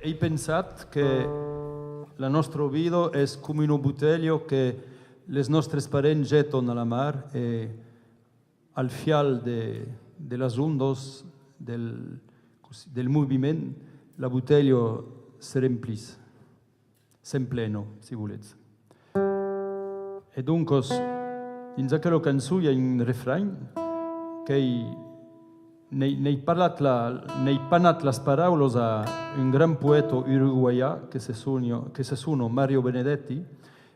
he pensat que la nostra vida és com un botelló que les nostres parents jeten a la mar i al final de les ondes del moviment la botella se remplis, s'emplena, si volete. E dunque, in aquella canzone hi ha un refrany que n'he panat les paraules a un gran poeta uruguaià que se sono Mario Benedetti.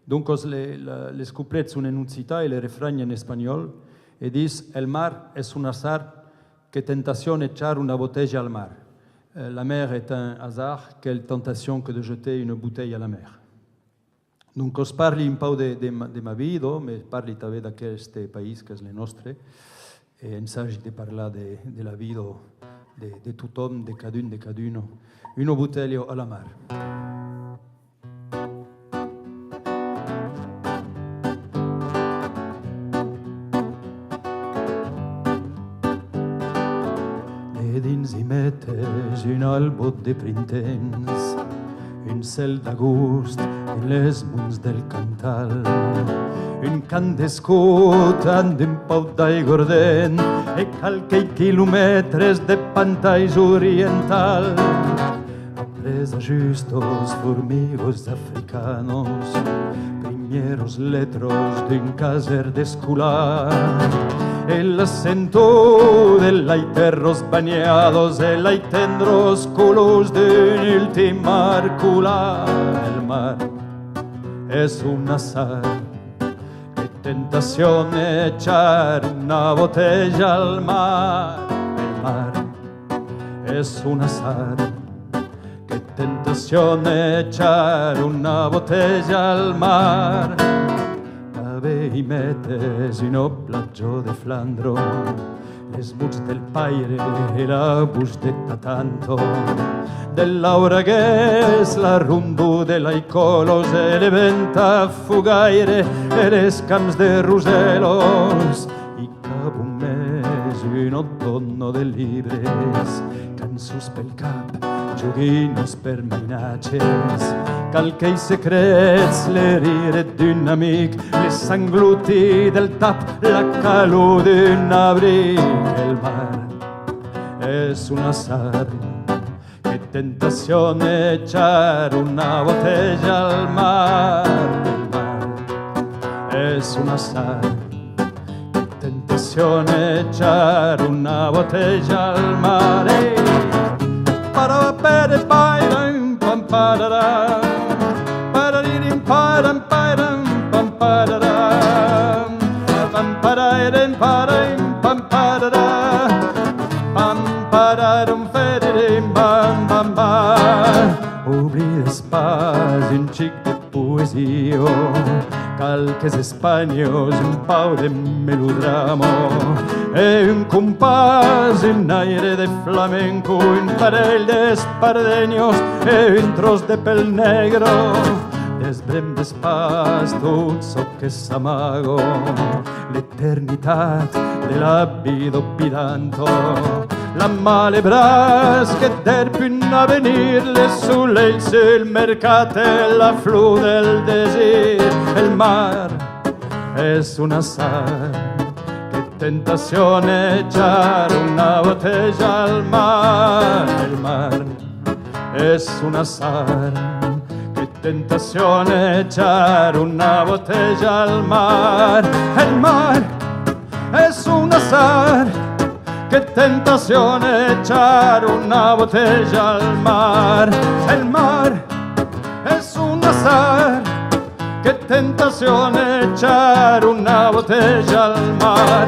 Donc les couplets són en occità i le refrany en espanyol e dius el mar és un hasard que tentació echar una botella al mar. La mer est un hasard, quelle tentation que de jeter une bouteille à la mer. Donc us parli un peu de ma vida, me parli també d'aquest país que és el nostre, e ensagi de parlar de la vida de tothom, de cadun, una botella a la mar. De dins hi metes un albot de printemps, un cel d'agost en les munts del Cantal, un cant d'escut amb un pau d'aigua ardent e qualque quilòmetres de pantalls oriental. Après ajustos formigos africanos, primeros letros d'un caser d'escolar, el acento de laiterros bañados, el aitendros colors d'un últim marcular. El mar es un azar, qué tentación echar una botella al mar. El mar es un azar, qué tentación echar una botella al mar. I metes una platja de Flandro, les muts del Paire e la bustetta tanto, del Lauraguès, la rumbo de l'Aicolos e le venta fugaire e les camps de Roselos. I cap un mes un otono de llibres, cançons pel cap, joguines per mainatges, calqueis secrets, l'herire d'un amic, l'essangluti del tap, la calor d'un abric. El mar es un azar, qué tentación echar una botella al mar. El mar es un azar, qué tentación echar una botella al mar. Para pere pairam pam pararam, pararirim param pairam pam pararam, pam parairim param pam pararam, pam pararum feririm bam bam bam. Oblides pas un xic de poesia, calques espanyos, un pau de melodrama, e un compàs, un aire de flamenco, un parell d'espardenyos e un tros de pèl negre. Desbrem despàs tot so que s'amago, l'eternitat de la vida opidanto, la male bras que derpun a venir, les soleils, el mercat, la flor del desir. El mar es un azar, qué tentación echar una botella al mar. El mar es un azar, qué tentación echar una botella al mar. El mar es un azar, qué tentación echar una botella al mar. El mar es un azar, qué tentación echar una botella al mar.